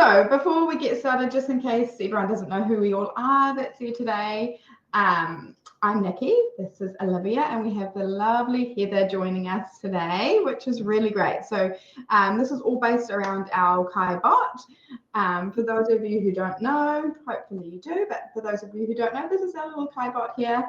So before we get started, just in case everyone doesn't know who we all are that's here today, I'm Nikki, this is Olivia, and we have the lovely Heather joining us today, which is really great. So this is all based around our Kai-bot. For those of you who don't know, hopefully you do, but for those of you who don't know, this is our little Kai-bot here.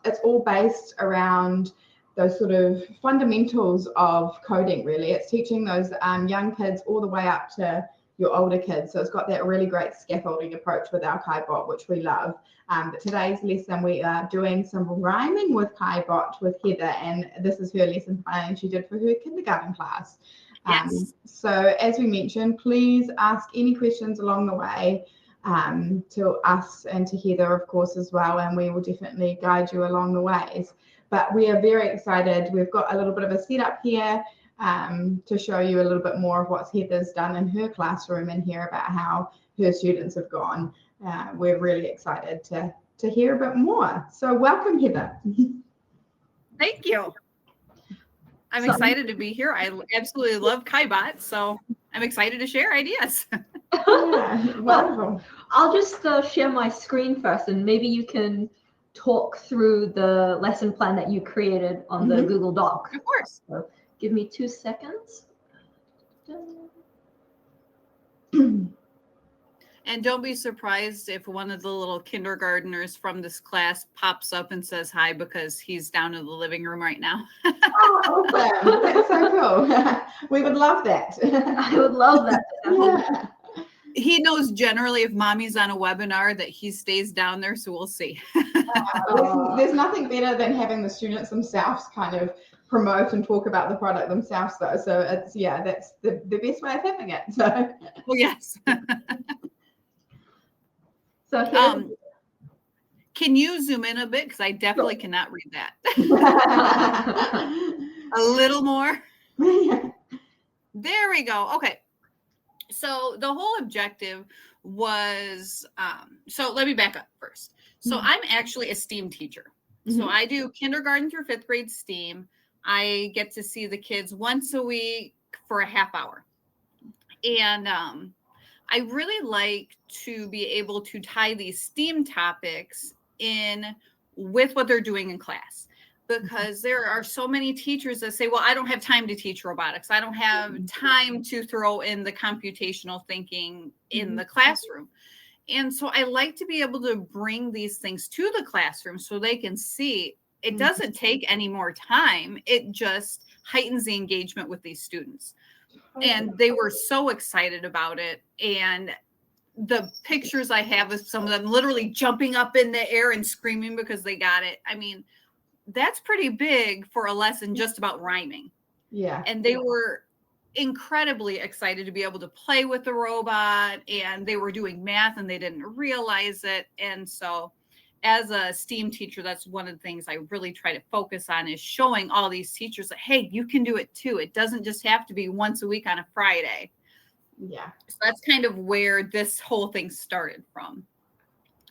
It's all based around those sort of fundamentals of coding, really. It's teaching those young kids all the way up to your older kids. So it's got that really great scaffolding approach with our Kai-bot, which we love. But today's lesson, we are doing some rhyming with Kai-bot with Heather, and this is her lesson plan she did for her kindergarten class. Yes. So as we mentioned, please ask any questions along the way to us and to Heather, of course, as well, and we will definitely guide you along the ways. But we are very excited. We've got a little bit of a setup here to show you a little bit more of what Heather's done in her classroom and hear about how her students have gone. We're really excited to hear a bit more. So welcome, Heather. Thank you. I'm excited to be here. I absolutely love Kai-bot, so I'm excited to share ideas. Yeah, wonderful. I'll just share my screen first, and maybe you can talk through the lesson plan that you created on the Google Doc. Of course. So give me 2 seconds. And don't be surprised if one of the little kindergartners from this class pops up and says hi, because he's down in the living room right now. Oh, awesome. That's so cool. We would love that. I would love that. Yeah. He knows generally if mommy's on a webinar that he stays down there, so we'll see. There's nothing better than having the students themselves kind of promote and talk about the product themselves, though. So it's, yeah, that's the best way of having it. So Well, yes. So here, Can you zoom in a bit? Because I definitely cannot read that. A little more. There we go. Okay. So the whole objective was, so let me back up first. So I'm actually a STEAM teacher. So I do kindergarten through 5th grade STEAM. I get to see the kids once a week for a half hour. And I really like to be able to tie these STEAM topics in with what they're doing in class, because there are so many teachers that say, well, I don't have time to teach robotics. I don't have time to throw in the computational thinking in the classroom. And so I like to be able to bring these things to the classroom so they can see it doesn't take any more time. It just heightens the engagement with these students. And they were so excited about it. And the pictures I have of some of them literally jumping up in the air and screaming because they got it. I mean, that's pretty big for a lesson just about rhyming. yeah. And they were incredibly excited to be able to play with the robot, and they were doing math and they didn't realize it. And so as a STEAM teacher, that's one of the things I really try to focus on, is showing all these teachers that, hey, you can do it too. It doesn't just have to be once a week on a Friday. Yeah. So that's kind of where this whole thing started from.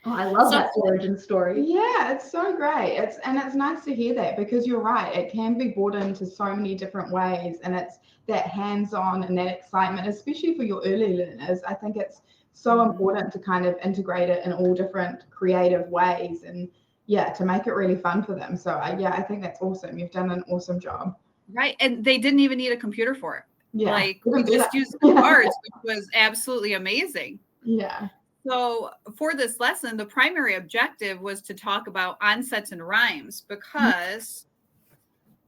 oh, I love that origin story. Yeah, it's so great. It's nice to hear that, because you're right. It can be brought into so many different ways, and it's that hands-on and that excitement, especially for your early learners. I think it's so important to kind of integrate it in all different creative ways, and yeah, to make it really fun for them. So I think that's awesome. You've done an awesome job. Right. And they didn't even need a computer for it. Yeah. Like, we just used the cards, which was absolutely amazing. Yeah. So for this lesson, the primary objective was to talk about onsets and rhymes, because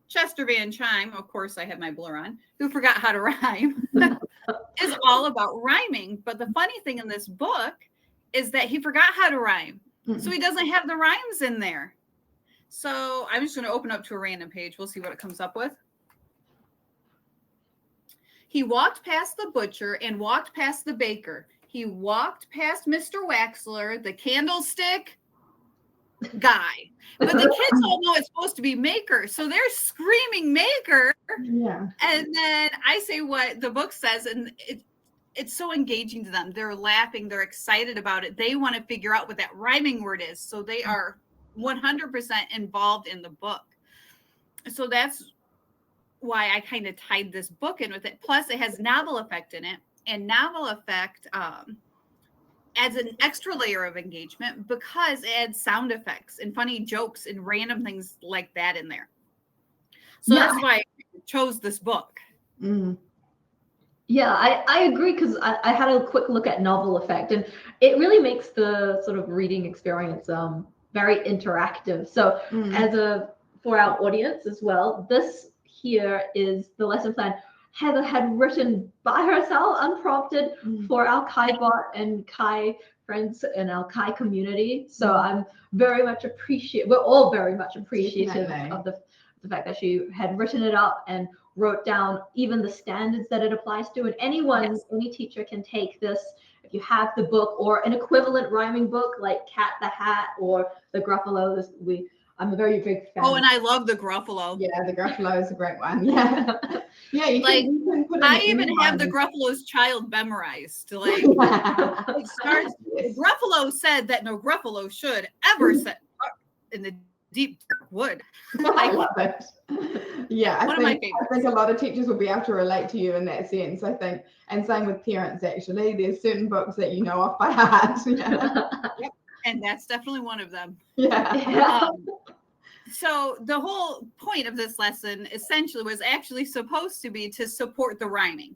Chester Van Chime, of course, I have my blur on, who forgot how to rhyme, is all about rhyming. But the funny thing in this book is that he forgot how to rhyme. So he doesn't have the rhymes in there. So I'm just going to open up to a random page. We'll see what it comes up with. He walked past the butcher and walked past the baker. He walked past Mr. Waxler, the candlestick guy. But the kids all know it's supposed to be maker. So they're screaming maker. Yeah. And then I say what the book says, and it's so engaging to them. They're laughing. They're excited about it. They want to figure out what that rhyming word is. So they are 100% involved in the book. So that's why I kind of tied this book in with it. Plus, it has novel effect in it. And novel effect adds an extra layer of engagement because it adds sound effects and funny jokes and random things like that in there. So that's why I chose this book. Mm. Yeah, I agree, because I had a quick look at novel effect, and it really makes the sort of reading experience very interactive. So for our audience as well, this here is the lesson plan Heather had written by herself, unprompted, for our KaiBot and Kai friends in our Kai community. So I'm very much we're all very much appreciative of the fact that she had written it up and wrote down even the standards that it applies to. And any teacher can take this. If you have the book or an equivalent rhyming book like Cat the Hat or the Gruffalo, I'm a very big fan. Oh, and I love the Gruffalo. Yeah, the Gruffalo is a great one. Yeah. Yeah, you can put I even have the Gruffalo's child memorized. Like, it starts, Gruffalo said that no Gruffalo should ever set in the deep wood. I love it. Yeah, I think a lot of teachers will be able to relate to you in that sense, I think. And same with parents, actually. There's certain books that you know off by heart. Yep. And that's definitely one of them. Yeah. So the whole point of this lesson essentially was actually supposed to be to support the rhyming.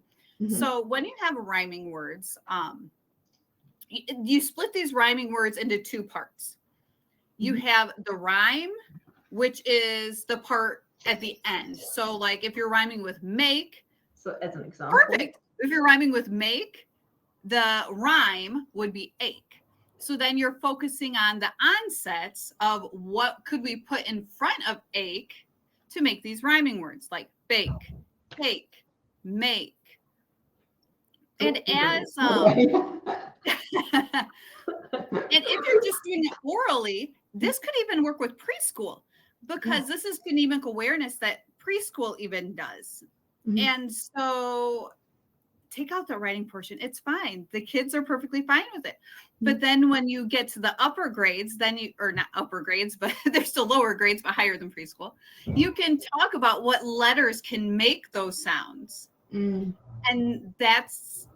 So when you have rhyming words, you split these rhyming words into two parts. You have the rhyme, which is the part at the end. So like if you're rhyming with make. So as an example. Perfect. If you're rhyming with make, the rhyme would be ache. So then you're focusing on the onsets of what could we put in front of ache to make these rhyming words like bake, cake, make. And as and if you're just doing it orally, this could even work with preschool, because this is phonemic awareness that preschool even does. And so take out the writing portion. It's fine. The kids are perfectly fine with it. But then when you get to the upper grades, or not upper grades, but they're still lower grades, but higher than preschool, you can talk about what letters can make those sounds. And that's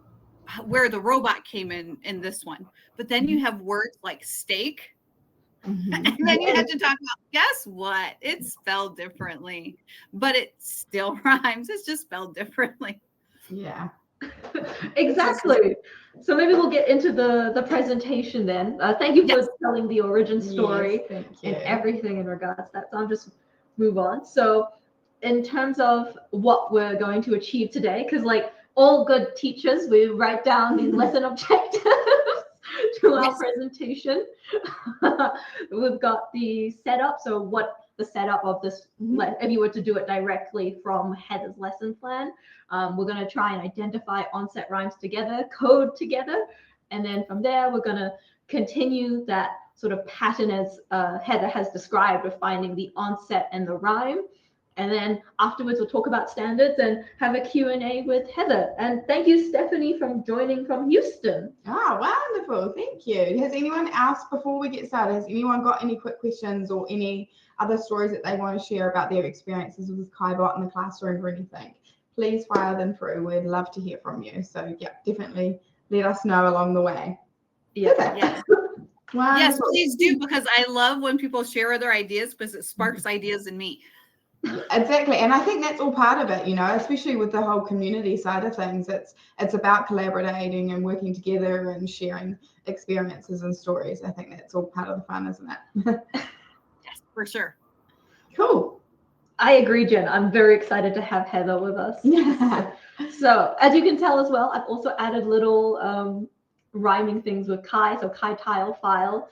where the robot came in this one. But then you have words like steak. And then you have to talk about, guess what? It's spelled differently, but it still rhymes. It's just spelled differently. Yeah. Exactly. So maybe we'll get into the presentation then. Thank you for telling the origin story and everything in regards to that. So I'll just move on. So in terms of what we're going to achieve today, because like all good teachers, we write down these lesson objectives to our presentation. We've got the setup. So what the setup of this, if you were to do it directly from Heather's lesson plan, we're going to try and identify onset rhymes together, code together, and then from there we're going to continue that sort of pattern as Heather has described of finding the onset and the rhyme. And then afterwards we'll talk about standards and have a Q&A with Heather. And thank you, Stephanie, from joining from Houston. Oh, wonderful. Thank you. Has anyone else, before we get started, has anyone got any quick questions or any other stories that they want to share about their experiences with KaiBot in the classroom or anything? Please fire them through. We'd love to hear from you. So yeah, definitely let us know along the way. Yes, please do, because I love when people share their ideas, because it sparks ideas in me. Exactly. And I think that's all part of it, you know, especially with the whole community side of things. It's about collaborating and working together and sharing experiences and stories. I think that's all part of the fun, isn't it? Yes, for sure. Cool. I agree, Jen. I'm very excited to have Heather with us. So as you can tell as well, I've also added little rhyming things with Kai. So Kai tile file,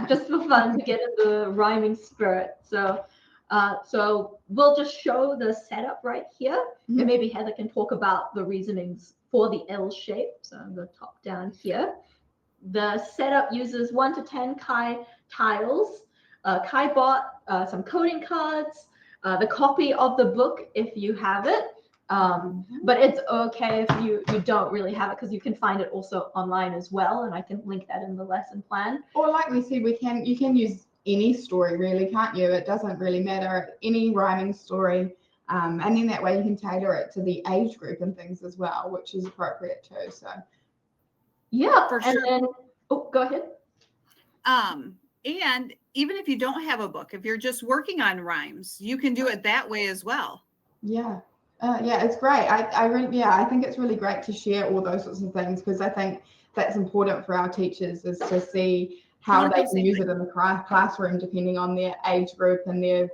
just for fun to get in the rhyming spirit. So we'll just show the setup right here, and maybe Heather can talk about the reasonings for the L shape. So I'm going to top down here. The setup uses 1 to 10 Kai tiles, KaiBot, some coding cards, the copy of the book if you have it. But it's okay if you don't really have it, because you can find it also online as well, and I can link that in the lesson plan. Or like we said, you can use any story really, can't you? It doesn't really matter. Any rhyming story And then that way you can tailor it to the age group and things as well, which is appropriate too. So yeah, For and sure. then go ahead. And even if you don't have a book, if you're just working on rhymes, you can do it that way as well. Yeah. It's great. I think it's really great to share all those sorts of things, because I think that's important for our teachers, is to see how they can use it in the classroom depending on their age group and their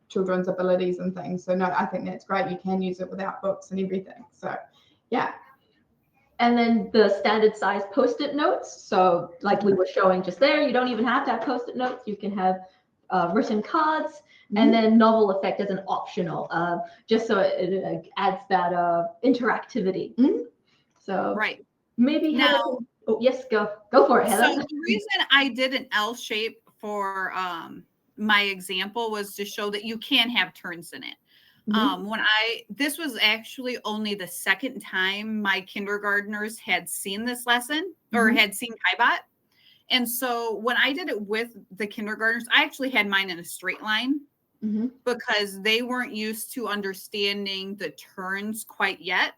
children's abilities and things. So no, I think that's great. You can use it without books and everything. So yeah. And then the standard size Post-it notes. So like we were showing just there, you don't even have to have Post-it notes. You can have written cards, and then novel effect as an optional, just so it adds that interactivity. So Right. maybe Now, Heather can, yes, go for it, Heather. So the reason I did an L shape for my example was to show that you can have turns in it. This was actually only the second time my kindergartners had seen this lesson or had seen Kaibot. And so when I did it with the kindergartners, I actually had mine in a straight line because they weren't used to understanding the turns quite yet.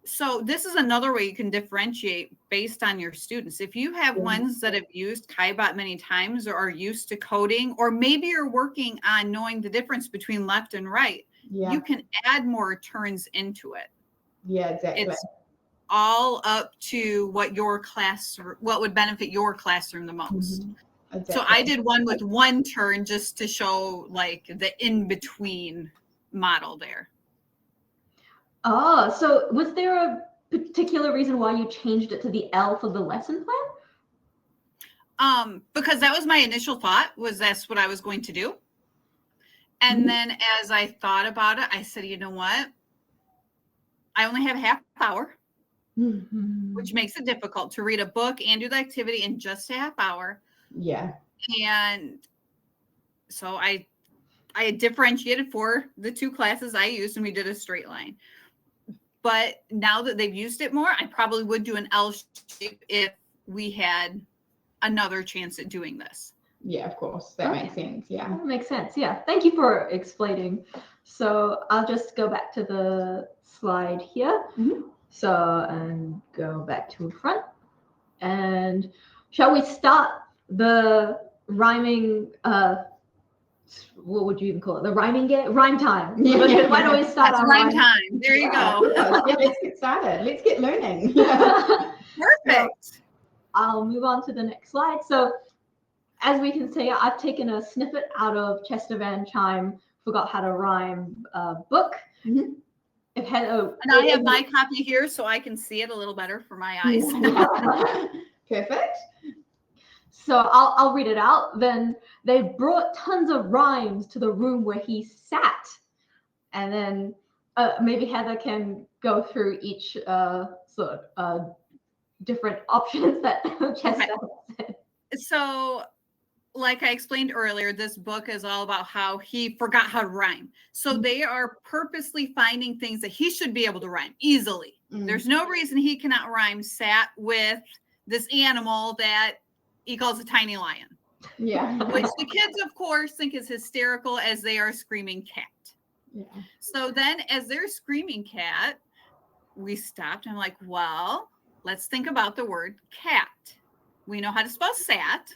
So this is another way you can differentiate based on your students. If you have ones that have used Kaibot many times or are used to coding, or maybe you're working on knowing the difference between left and right, you can add more turns into it. Yeah, exactly. It's all up to what would benefit your classroom the most. Exactly. So I did one with one turn just to show like the in-between model there. Oh, so was there a particular reason why you changed it to the L for the lesson plan? Because that was my initial thought, was that's what I was going to do. And then as I thought about it, I said, you know what? I only have half hour, which makes it difficult to read a book and do the activity in just a half hour. Yeah. And so I differentiated for the two classes I used, and we did a straight line. But now that they've used it more, I probably would do an L shape if we had another chance at doing this. Yeah, of course. That makes sense. Yeah. That makes sense. Yeah. Thank you for explaining. So I'll just go back to the slide here. So, and go back to front. And shall we start the rhyming, what would you even call it? The rhyming game? Rhyme time. Yeah. Why don't we start our rhyme time? There you go. Yeah, let's get started. Let's get learning. Perfect. So I'll move on to the next slide. So as we can see, I've taken a snippet out of Chester Van Chime Forgot How to Rhyme book. And I have my copy here so I can see it a little better for my eyes. Perfect. So I'll read it out. Then they brought tons of rhymes to the room where he sat. And then maybe Heather can go through each sort of different options that Chester said. So, like I explained earlier, this book is all about how he forgot how to rhyme. So they are purposely finding things that he should be able to rhyme easily. There's no reason he cannot rhyme sat with this animal that he calls a tiny lion. Yeah. Which the kids, of course, think is hysterical as they are screaming cat. Yeah. So then as they're screaming cat, we stopped and I'm like, well, let's think about the word cat. We know how to spell sat.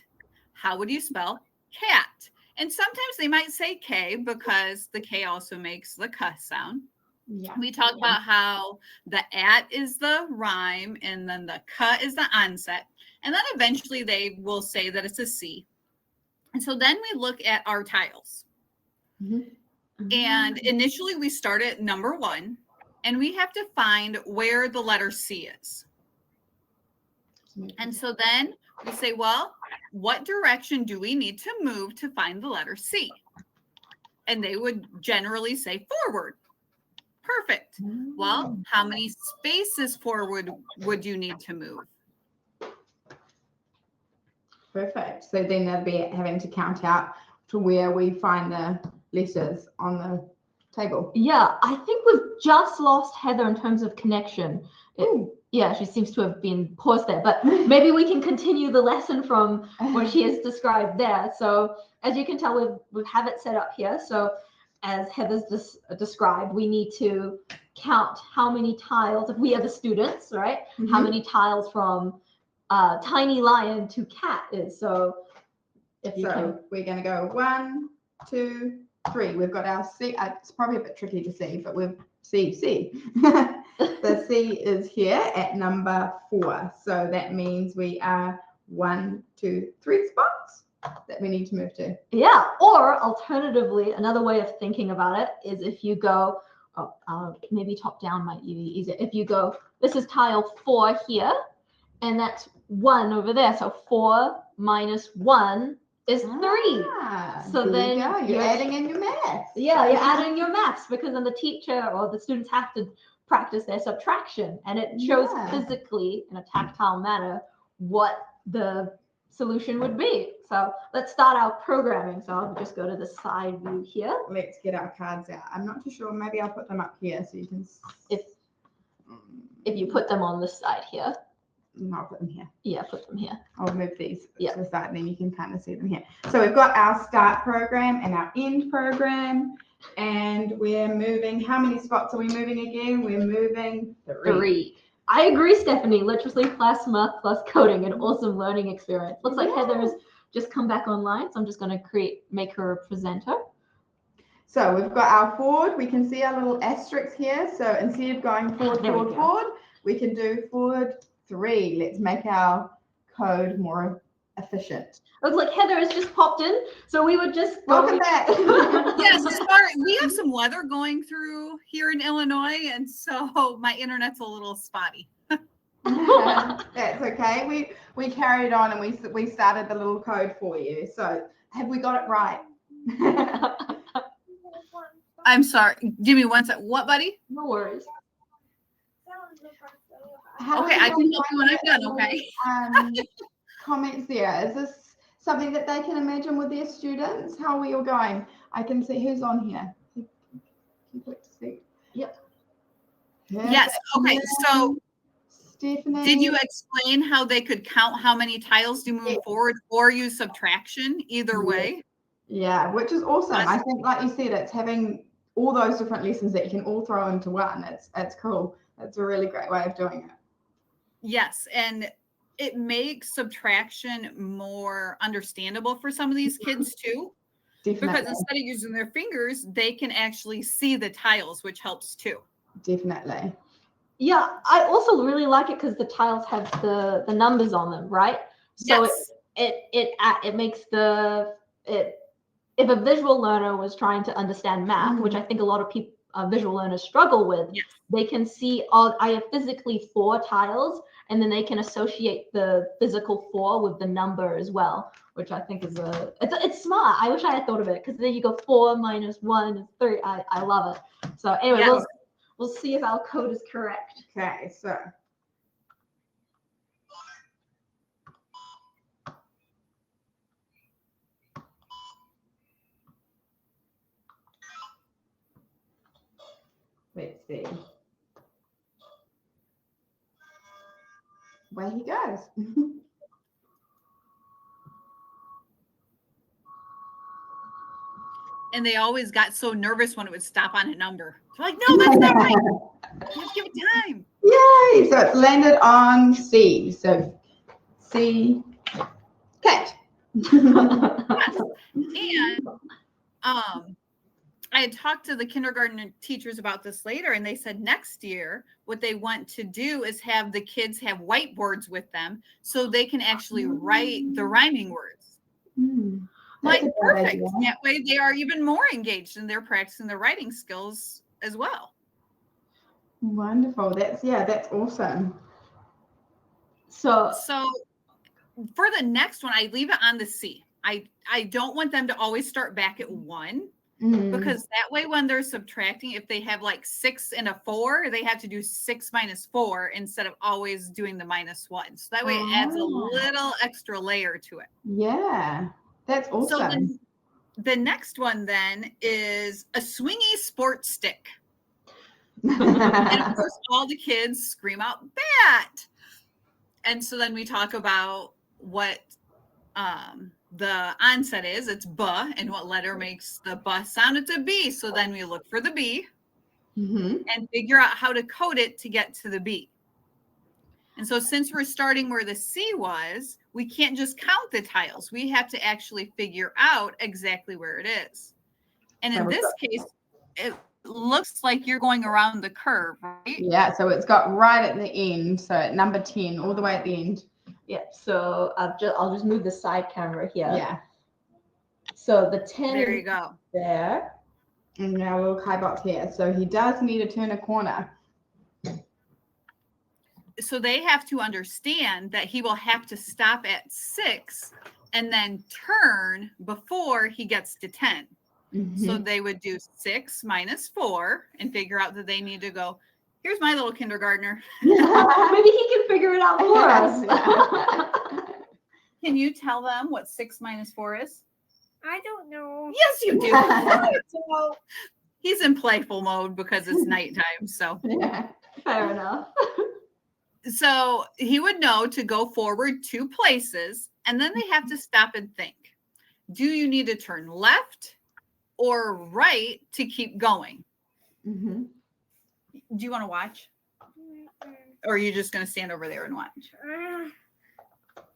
How would you spell cat? And sometimes they might say K because the K also makes the K sound. Yeah. We talked about how the at is the rhyme and then the K is the onset. And then eventually they will say that it's a C. And so then we look at our tiles. And initially we start at number 1 and we have to find where the letter C is. And so then we say, well, what direction do we need to move to find the letter C? And they would generally say forward. Perfect. Well, how many spaces forward would you need to move? Perfect. So then they'll be having to count out to where we find the letters on the table. Yeah, I think we've just lost Heather in terms of connection. Yeah, she seems to have been paused there, but maybe we can continue the lesson from what she has described there. So as you can tell, we have it set up here. So as Heather's described, we need to count how many tiles, if we are the students, right? How many tiles from tiny lion to cat is. So we're going to go 1, 2, 3. We've got our C. It's probably a bit tricky to see, but we've C. The C is here at number 4. So that means we are 1, 2, 3 spots that we need to move to. Yeah. Or alternatively, another way of thinking about it is if you go, maybe top down might be easier. If you go, this is tile 4 here, and that's 1 over there. So 4 minus 1 is 3. So then you're adding in your maths. Yeah, you're adding your maths, because then the teacher or the students have to practice their subtraction, and it shows physically in a tactile manner what the solution would be. So let's start our programming. So I'll just go to the side view here. Let's get our cards out. I'm not too sure. Maybe I'll put them up here so you can. If you put them on this side here. No, I'll put them here. Yeah, put them here. I'll move these to the side, and then you can kind of see them here. So we've got our start program and our end program, and we're moving. How many spots are we moving again? We're moving 3. I agree, Stephanie. Literacy plus math plus coding, an awesome learning experience. Looks like Heather's just come back online, so I'm just going to make her a presenter. So we've got our forward. We can see our little asterisks here. So instead of going forward, we can do forward 3. Let's make our code more efficient. Looks like Heather has just popped in, so we would just welcome back. Yes, sorry, we have some weather going through here in Illinois, and so my internet's a little spotty. That's okay. We carried on and we started the little code for you. So have we got it right? I'm sorry. Give me one sec. What, buddy? No worries. Okay, I can help you when I'm done. Okay. Comments there. Is this something that they can imagine with their students? How are we all going? I can see who's on here. Can you click to see? Yep. Yes. Okay. So, Stephanie, did you explain how they could count how many tiles to move forward or use subtraction? Either way. Yeah, which is awesome. I think, like you said, it's having all those different lessons that you can all throw into one. It's cool. It's a really great way of doing it. Yes, and it makes subtraction more understandable for some of these kids too. Definitely. Because instead of using their fingers, they can actually see the tiles, which helps too. Definitely. Yeah, I also really like it because the tiles have the numbers on them, right? So yes. it makes if a visual learner was trying to understand math, which I think a lot of people visual learners struggle with, yes. They can see, I have physically 4 tiles, and then they can associate the physical 4 with the number as well, which I think is it's smart. I wish I had thought of it, because then you go 4 minus 1 is 3. I love it. So anyway, yes. We'll see if our code is correct. Okay, so let's see. Where he goes. And they always got so nervous when it would stop on a number. They're like, no, that's not right. You have to give it time. Yay! So it's landed on C. So C, cat. Yes. And I had talked to the kindergarten teachers about this later, and they said next year what they want to do is have the kids have whiteboards with them so they can actually write the rhyming words. Like, perfect. That way they are even more engaged and they're practicing their writing skills as well. Wonderful. That's awesome. So for the next one, I leave it on the C. I don't want them to always start back at 1. Because that way when they're subtracting, if they have like 6 and a 4, they have to do 6 minus 4 instead of always doing the minus 1. So that way it adds a little extra layer to it. Yeah, that's awesome. So the next one then is a swingy sports stick. And of course all the kids scream out bat. And so then we talk about what the onset is. It's B, and what letter makes the B sound? It's a B. So then we look for the B and figure out how to code it to get to the B. And so since we're starting where the C was, we can't just count the tiles. We have to actually figure out exactly where it is. And in this case, it looks like you're going around the curve, right? Yeah, so it's got right at the end. So at number 10, all the way at the end. Yeah, so I'll just move the side camera here. Yeah. So the 10 there you go. There. And now little Kai-Bot here. So he does need to turn a corner. So they have to understand that he will have to stop at 6 and then turn before he gets to 10. So they would do 6 minus 4 and figure out that they need to go, here's my little kindergartner. Maybe he can figure it out for us. Can you tell them what 6 minus 4 is? I don't know. Yes, you do. So he's in playful mode because it's nighttime. So Yeah. Fair enough. So he would know to go forward 2 places, and then they have to stop and think. Do you need to turn left or right to keep going? Do you want to watch? Or are you just going to stand over there and watch?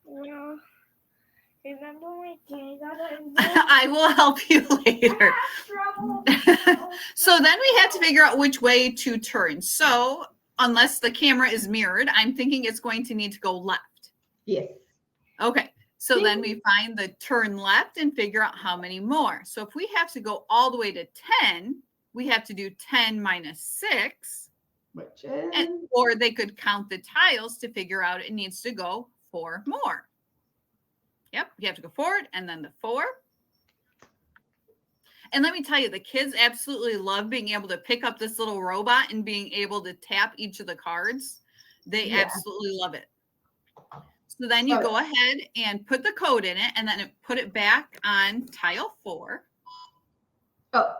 Well, remember my day I will help you later. So then we have to figure out which way to turn. So unless the camera is mirrored, I'm thinking it's going to need to go left. Yes. Okay. So then we find the turn left and figure out how many more. So if we have to go all the way to 10, we have to do 10 minus 6. Which is? Or they could count the tiles to figure out it needs to go 4 more. Yep. You have to go forward and then the 4. And let me tell you, the kids absolutely love being able to pick up this little robot and being able to tap each of the cards. They absolutely love it. So then you go ahead and put the code in it and then put it back on tile 4. Oh.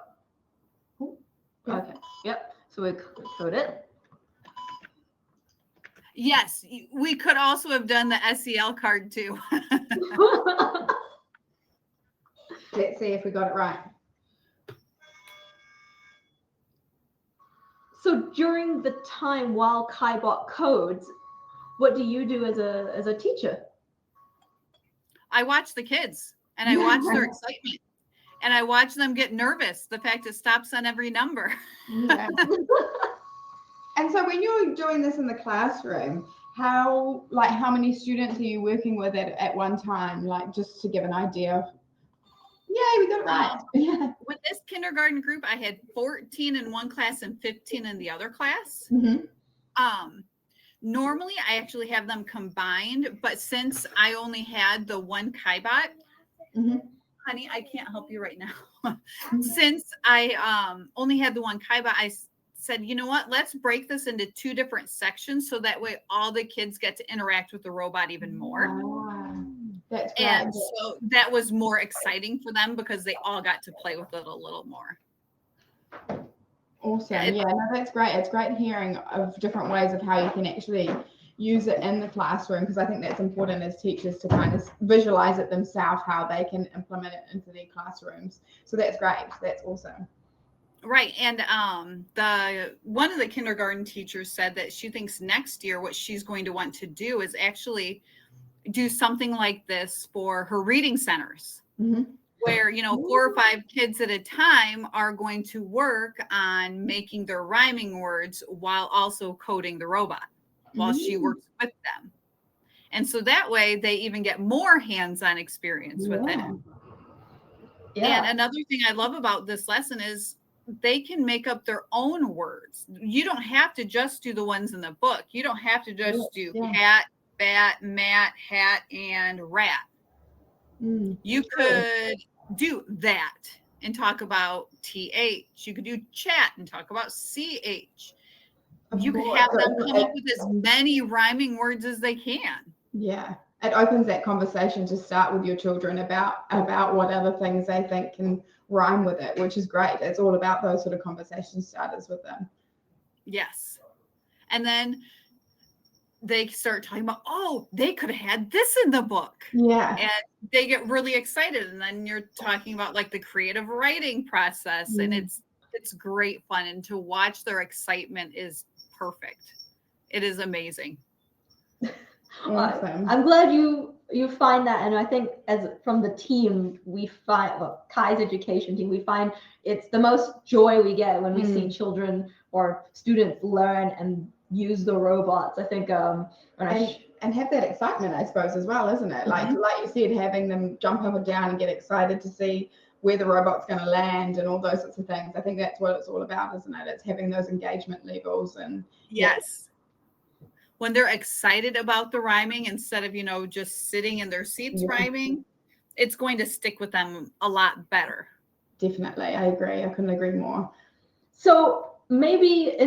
Okay. Yep. So we code it. Yes. We could also have done the SEL card too. Let's see if we got it right. So during the time while Kai-Bot codes, what do you do as a teacher? I watch the kids and I watch their excitement and I watch them get nervous. The fact it stops on every number. Yeah. And so when you're doing this in the classroom, how many students are you working with at one time? Like just to give an idea of, yay, we got it right. Yeah. With this kindergarten group, I had 14 in one class and 15 in the other class. Normally, I actually have them combined, but since I only had the one Kai-Bot, honey, I can't help you right now. Since I only had the one Kai-Bot, I said, you know what, let's break this into 2 different sections so that way all the kids get to interact with the robot even more. That's right. And so that was more exciting for them because they all got to play with it a little more. Awesome. Yeah, no, that's great. It's great hearing of different ways of how you can actually use it in the classroom, because I think that's important as teachers to kind of visualize it themselves, how they can implement it into their classrooms. So that's great. That's awesome. Right. And one of the kindergarten teachers said that she thinks next year what she's going to want to do is actually do something like this for her reading centers. Where, 4 or 5 kids at a time are going to work on making their rhyming words while also coding the robot while she works with them. And so that way they even get more hands-on experience with it. And another thing I love about this lesson is they can make up their own words. You don't have to just do the ones in the book. You don't have to just do cat, bat, mat, hat, and rat. You could do that and talk about TH. You could do chat and talk about CH. You could have them come up with as many rhyming words as they can. Yeah. It opens that conversation to start with your children about what other things they think can rhyme with it, which is great. It's all about those sort of conversation starters with them. Yes. And then they start talking about, oh, they could have had this in the book. Yeah. And they get really excited. And then you're talking about like the creative writing process. And it's great fun. And to watch their excitement is perfect. It is amazing. Awesome. I'm glad you find that, and I think as from the team we find, Kai's education team, we find it's the most joy we get when we see children or students learn and use the robots. I think and have that excitement, I suppose, as well, isn't it? Like you said, having them jump up and down and get excited to see where the robot's going to land and all those sorts of things. I think that's what it's all about, isn't it? It's having those engagement levels. And yes. When they're excited about the rhyming instead of, just sitting in their seats rhyming, it's going to stick with them a lot better. Definitely. I agree. I couldn't agree more. So maybe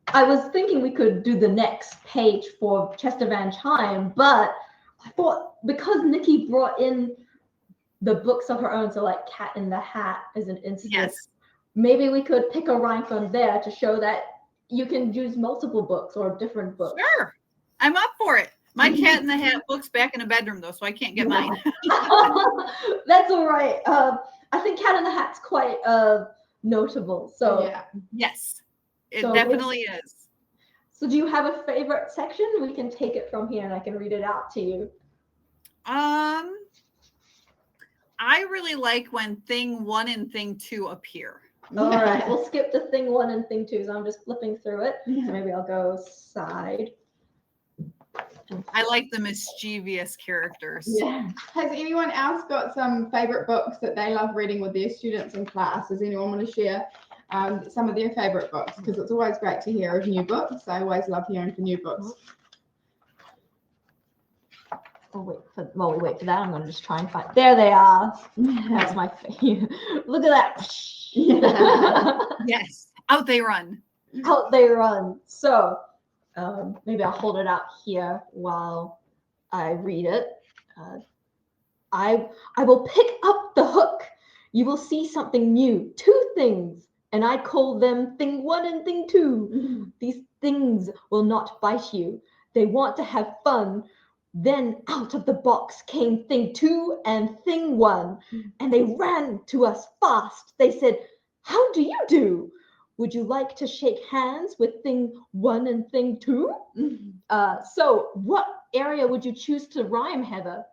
I was thinking we could do the next page for Chester Van Chime, but I thought because Nikki brought in the books of her own, so like Cat in the Hat is an instance, maybe we could pick a rhyme from there to show that you can use multiple books or different books. Sure. I'm up for it. My Cat in the Hat book's back in a bedroom though, so I can't get mine. That's all right. I think Cat in the Hat's quite notable. So yes, it definitely is. So do you have a favorite section? We can take it from here and I can read it out to you. I really like when thing 1 and thing 2 appear. All right, we'll skip to thing 1 and thing 2. So I'm just flipping through it. So maybe I'll go side. I like the mischievous characters. Yeah. Has anyone else got some favorite books that they love reading with their students in class? Does anyone want to share some of their favorite books? Because it's always great to hear of new books. I always love hearing from new books. While we wait for that, I'm going to just try and find. There they are. That's my favorite. Look at that. Yes. Out they run. Out they run. So maybe I'll hold it out here while I read it. I will pick up the hook. You will see something new. 2 things. And I call them thing 1 and thing 2. These things will not bite you. They want to have fun. Then out of the box came thing 2 and thing 1, and they ran to us fast. They said, "How do you do? Would you like to shake hands with thing 1 and thing 2? So what area would you choose to rhyme, Heather?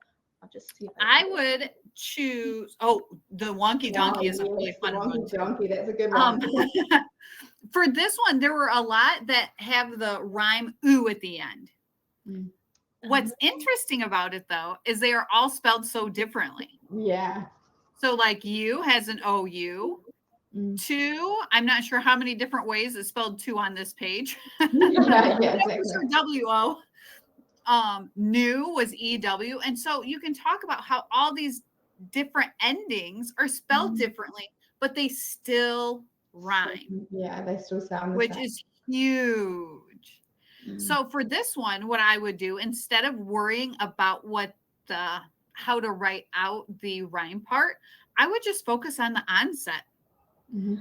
I'll just see. I would choose, the Wonky Donkey is a really fun one. Donkey, that's a good one. For this one, there were a lot that have the rhyme ooh at the end. What's interesting about it, though, is they are all spelled so differently. Yeah. So, like, U has an OU. 2, I'm not sure how many different ways it's spelled 2 on this page. Exactly. WO. New was EW. And so you can talk about how all these different endings are spelled differently, but they still rhyme. Yeah, they still sound the which same. is huge. So for this one, what I would do, instead of worrying about how to write out the rhyme part, I would just focus on the onset.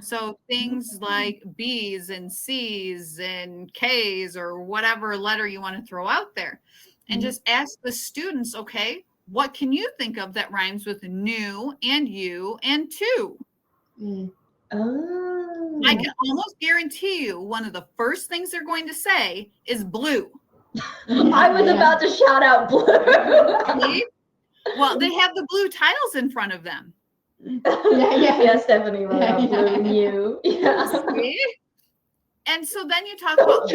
So things like B's and C's and K's or whatever letter you want to throw out there, and just ask the students, okay, what can you think of that rhymes with new and you and two? Oh. I can almost guarantee you one of the first things they're going to say is blue. I was about to shout out blue. Well, they have the blue titles in front of them. Yeah, Stephanie wrote out blue new. Yeah. And so then you talk about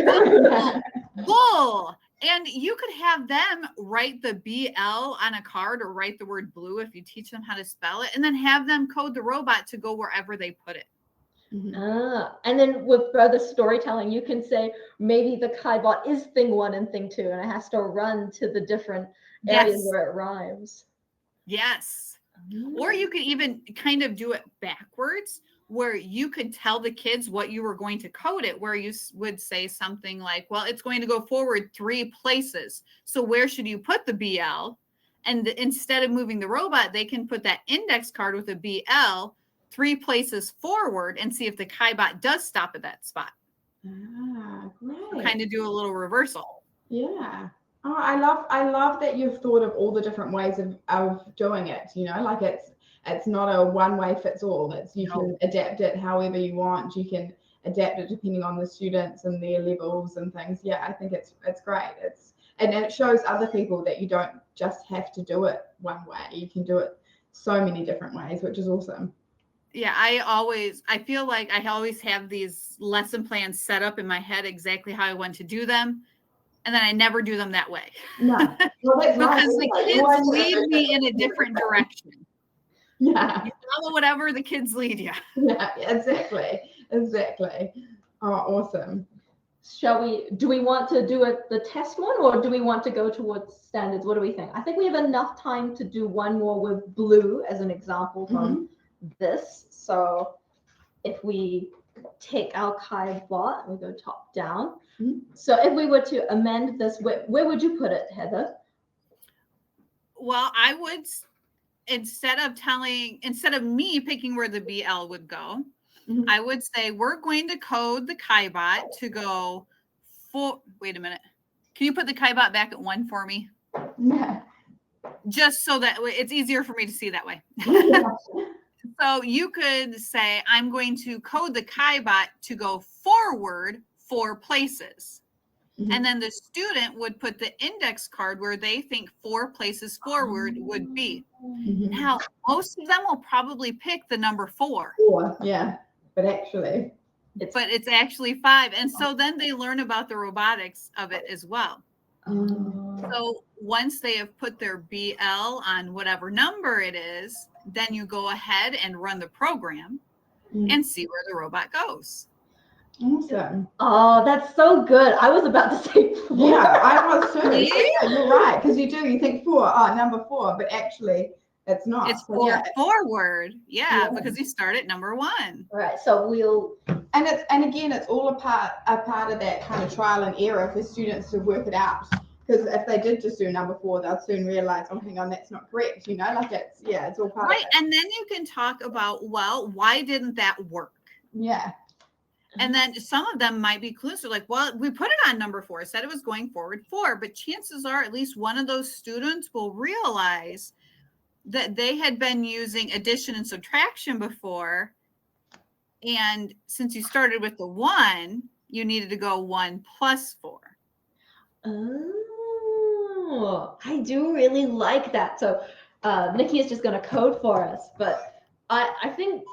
bull. And you could have them write the BL on a card or write the word blue if you teach them how to spell it, and then have them code the robot to go wherever they put it. And then with further storytelling, you can say maybe the Kaibot is thing 1 and thing 2, and it has to run to the different areas where it rhymes. Yes. Or you could even kind of do it backwards, where you could tell the kids what you were going to code it, where you would say something like, well, it's going to go forward 3 places. So where should you put the BL? And instead of moving the robot, they can put that index card with a BL 3 places forward and see if the Kaibot does stop at that spot. Great. Kind of do a little reversal. Yeah. Oh, I love that you've thought of all the different ways of doing it. Like it's not a one way fits all. It's you can adapt it however you want. You can adapt it depending on the students and their levels and things. Yeah, I think it's great. And it shows other people that you don't just have to do it one way. You can do it so many different ways, which is awesome. Yeah, I feel like I always have these lesson plans set up in my head exactly how I want to do them. And then I never do them that way. No. Well, that's because nice. the kids lead me in a different direction. Yeah. You follow whatever the kids lead you. Yeah, exactly. Oh, awesome. Do we want to do the test one, or do we want to go towards standards? What do we think? I think we have enough time to do one more with blue as an example from this. So if we take our Kai-bot, we go top down. So if we were to amend this, where would you put it, Heather? Well, I would, instead of me picking where the BL would go, I would say we're going to code the Kai-bot to go for, wait a minute. Can you put the Kai-bot back at 1 for me? Yeah. Just so that it's easier for me to see that way. So you could say, I'm going to code the Kai-bot to go forward 4 places. And then the student would put the index card where they think 4 places forward would be. Now, most of them will probably pick the number 4. 4, yeah. But it's actually 5. And so then they learn about the robotics of it as well. So once they have put their BL on whatever number it is, then you go ahead and run the program and see where the robot goes. Awesome. Oh, that's so good. I was about to say 4. Yeah, I was too. Yeah, you're right. Because you think 4, number 4, but actually it's not. It's 4 forward. Yeah, because you start at number 1. All right. So we'll. And again, it's all a part of that kind of trial and error for students to work it out. Because if they did just do number 4, they'll soon realize, oh, hang on, that's not correct. Like it's all part of it. And then you can talk about, well, why didn't that work? Yeah. And then some of them might be clueless. They're like, well, we put it on number 4. It said it was going forward 4, but chances are at least one of those students will realize that they had been using addition and subtraction before. And since you started with the 1, you needed to go 1 plus 4. Oh, I do really like that. So Nikki is just going to code for us, but I think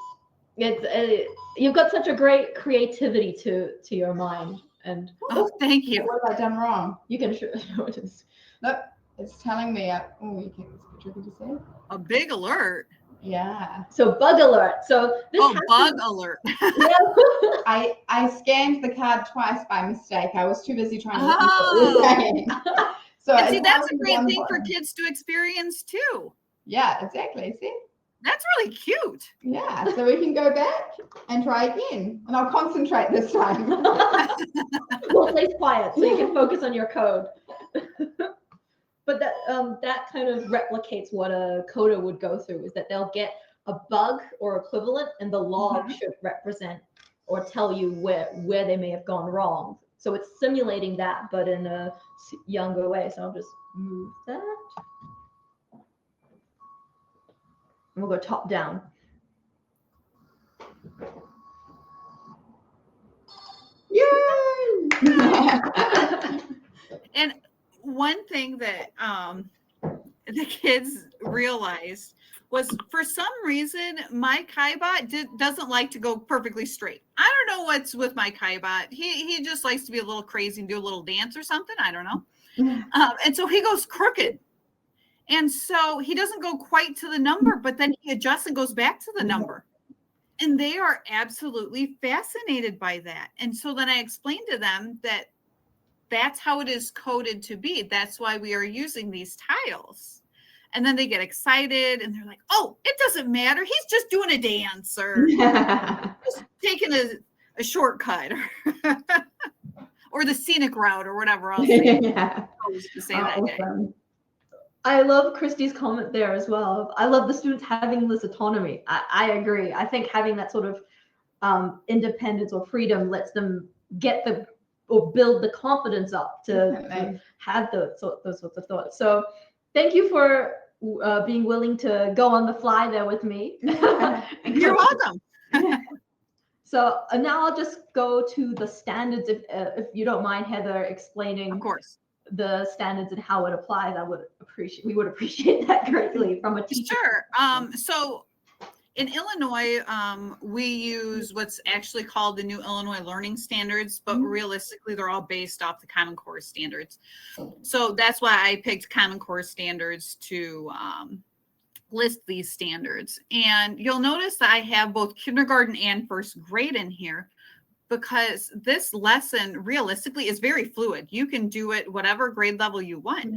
you've got such a great creativity to your mind. And thank you. What have I done wrong? You can show it is. Look, it's telling me. You can't. It's tricky to say. A big alert. Yeah. So bug alert. So this bug alert. I scanned the card twice by mistake. I was too busy trying to listen to what it was saying. So and see, that's a great thing for kids to experience too. Yeah, exactly. See? That's really cute. Yeah. So we can go back and try again. And I'll concentrate this time. We'll stay quiet so you can focus on your code. But that kind of replicates what a coder would go through, is that they'll get a bug or equivalent, and the log should represent or tell you where they may have gone wrong. So it's simulating that, but in a younger way. So I'll just move that. And we'll go top down. Yay! And one thing that the kids realized was, for some reason, my Kai-bot doesn't like to go perfectly straight. I don't know what's with my Kai-bot. He just likes to be a little crazy and do a little dance or something. I don't know. And so he goes crooked. And so he doesn't go quite to the number, but then he adjusts and goes back to the number. And they are absolutely fascinated by that. And so then I explained to them that that's how it is coded to be. That's why we are using these tiles. And then they get excited and they're like, oh, it doesn't matter. He's just doing a dance or just taking a shortcut or the scenic route or whatever else. Yeah. Awesome. I love Christy's comment there as well. I love the students having this autonomy. I agree. I think having that sort of independence or freedom lets them get or build the confidence up to Definitely. have those sorts of thoughts. So thank you for being willing to go on the fly there with me. You're welcome. So now I'll just go to the standards. If you don't mind, Heather, explaining Of course. the standards and how it applies, we would appreciate that greatly from a teacher. Sure. So in Illinois, we use what's actually called the New Illinois Learning Standards, but realistically, they're all based off the Common Core standards. So that's why I picked Common Core standards to list these standards. And you'll notice that I have both kindergarten and first grade in here, because this lesson realistically is very fluid. You can do it whatever grade level you want.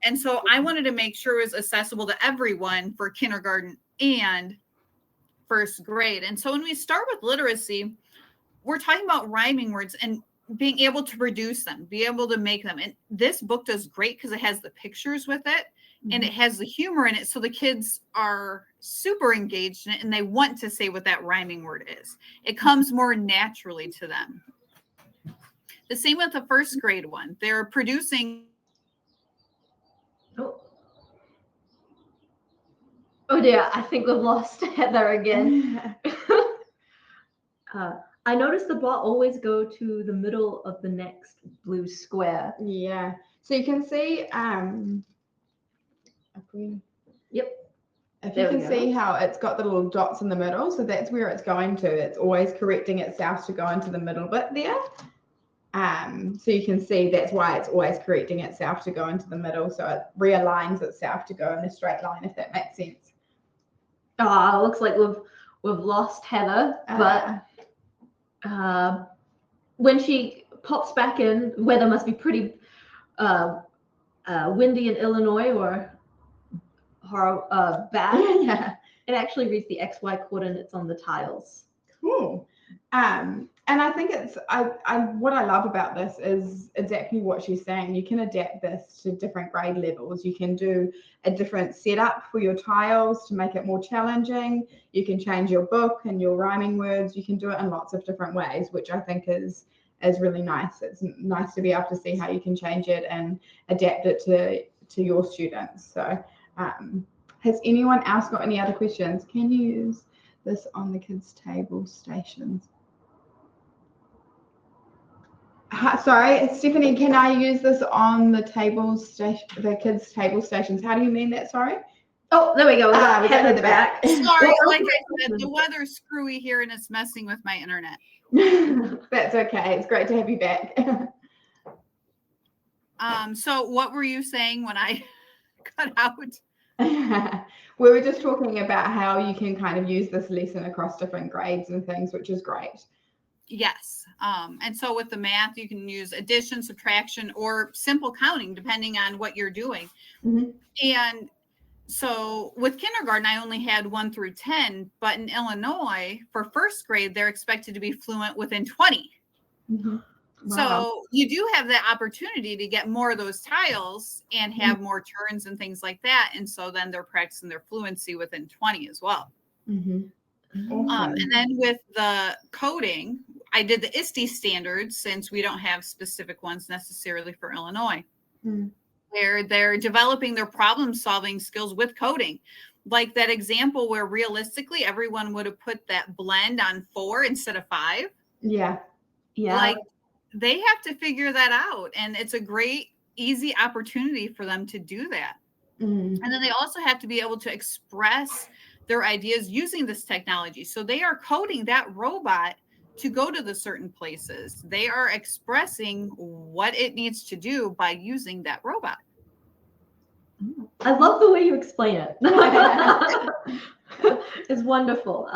And so I wanted to make sure it was accessible to everyone for kindergarten and first grade. And so when we start with literacy, we're talking about rhyming words and being able to produce them, be able to make them. And this book does great because it has the pictures with it and it has the humor in it. So the kids are super engaged in it and they want to say what that rhyming word is. It comes more naturally to them. The same with the first grade one. They're producing. Oh dear, I think we've lost Heather again. I noticed the bot always go to the middle of the next blue square. Yeah. So you can see, if you can see how it's got the little dots in the middle, so that's where it's going to. It's always correcting itself to go into the middle bit there. So you can see that's why it's always correcting itself to go into the middle. So it realigns itself to go in a straight line, if that makes sense. Oh, looks like we've lost Heather, but when she pops back in, weather must be pretty windy in Illinois or bad. Yeah. It actually reads the XY coordinates on the tiles. Cool. And I think it's what I love about this is exactly what she's saying. You can adapt this to different grade levels. You can do a different setup for your tiles to make it more challenging. You can change your book and your rhyming words. You can do it in lots of different ways, which I think is really nice. It's nice to be able to see how you can change it and adapt it to your students. So has anyone else got any other questions? Can you use this on the kids' table stations? Sorry, Stephanie, can I use this on the kids' table stations? How do you mean that? Sorry. Oh, there we go. We got Heather back. Sorry, like I said, the weather's screwy here and it's messing with my internet. That's okay. It's great to have you back. So what were you saying when I cut out? We were just talking about how you can kind of use this lesson across different grades and things, which is great. Yes. And so with the math, you can use addition, subtraction, or simple counting, depending on what you're doing. And so with kindergarten, I only had 1 through 10, but in Illinois, for first grade, they're expected to be fluent within 20. Wow. So you do have that opportunity to get more of those tiles and have more turns and things like that. And so then they're practicing their fluency within 20 as well. Awesome. And then with the coding, I did the ISTE standards since we don't have specific ones necessarily for Illinois, where they're developing their problem solving skills with coding. Like that example where realistically everyone would have put that blend on 4 instead of 5. Yeah. Like they have to figure that out. And it's a great, easy opportunity for them to do that. And then they also have to be able to express their ideas using this technology. So they are coding that robot to go to the certain places. They are expressing what it needs to do by using that robot. I love the way you explain it. It's wonderful.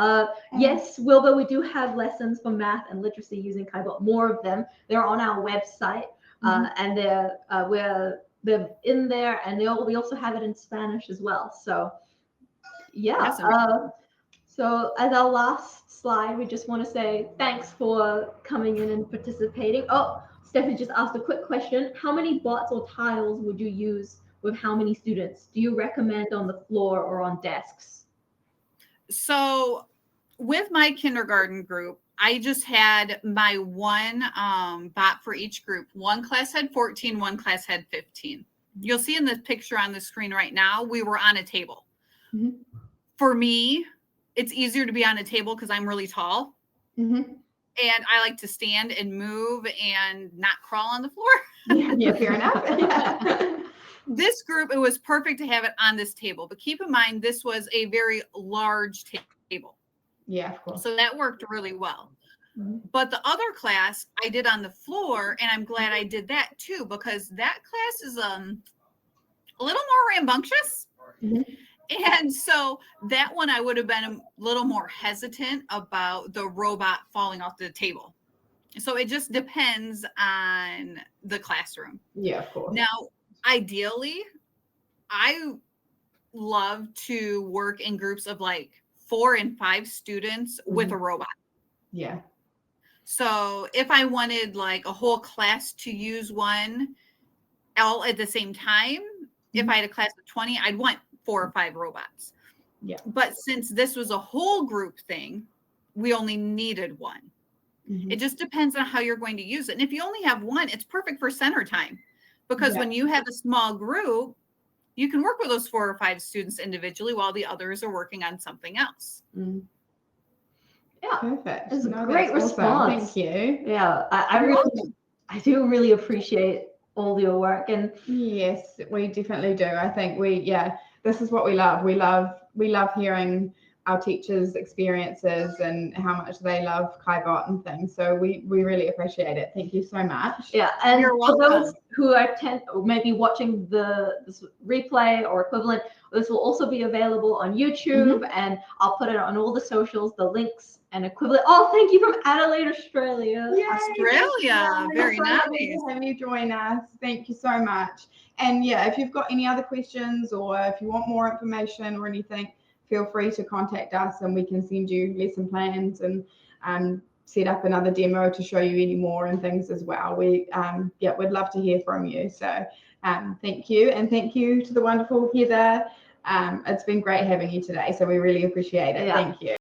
Yes, Wilbur, we do have lessons for math and literacy using Kaibot. More of them. They're on our website, and they're in there, and we also have it in Spanish as well. So, yeah. So as our last slide, we just want to say thanks for coming in and participating. Oh, Stephanie just asked a quick question. How many bots or tiles would you use with how many students? Do you recommend on the floor or on desks? So with my kindergarten group, I just had my one bot for each group. One class had 14, one class had 15. You'll see in the picture on the screen right now, we were on a table. Mm-hmm. For me, it's easier to be on a table because I'm really tall. Mm-hmm. And I like to stand and move and not crawl on the floor. Yeah, fair enough. This group, it was perfect to have it on this table. But keep in mind, this was a very large table. Yeah, of course. So that worked really well. Mm-hmm. But the other class I did on the floor, and I'm glad I did that too, because that class is a little more rambunctious. Mm-hmm. And so that one I would have been a little more hesitant about the robot falling off the table. So it just depends on the classroom. Yeah, of course. Now, ideally, I love to work in groups of like 4 and 5 students with a robot. Yeah. So if I wanted like a whole class to use one all at the same time, if I had a class of 20, I'd want 4 or 5 robots. Yeah. But since this was a whole group thing, we only needed one. Mm-hmm. It just depends on how you're going to use it. And if you only have one, it's perfect for center time, because when you have a small group, you can work with those 4 or 5 students individually while the others are working on something else. Mm-hmm. Yeah, perfect. it's a great response. Thank you. Yeah, I do really appreciate all your work. And yes, we definitely do. I think this is what we love. We love hearing our teachers' experiences and how much they love KaiBot and things. So we really appreciate it. Thank you so much. Yeah, and You're for welcome. those who are maybe watching this replay or equivalent, this will also be available on YouTube, and I'll put it on all the socials, the links and equivalent. Oh, thank you from Adelaide, Australia. Yay, Australia, very so nice. lovely to have you join us. Thank you so much. And yeah, if you've got any other questions or if you want more information or anything, feel free to contact us and we can send you lesson plans and set up another demo to show you any more and things as well. We'd love to hear from you. So thank you. And thank you to the wonderful Heather. It's been great having you today. So we really appreciate it. Yeah. Thank you.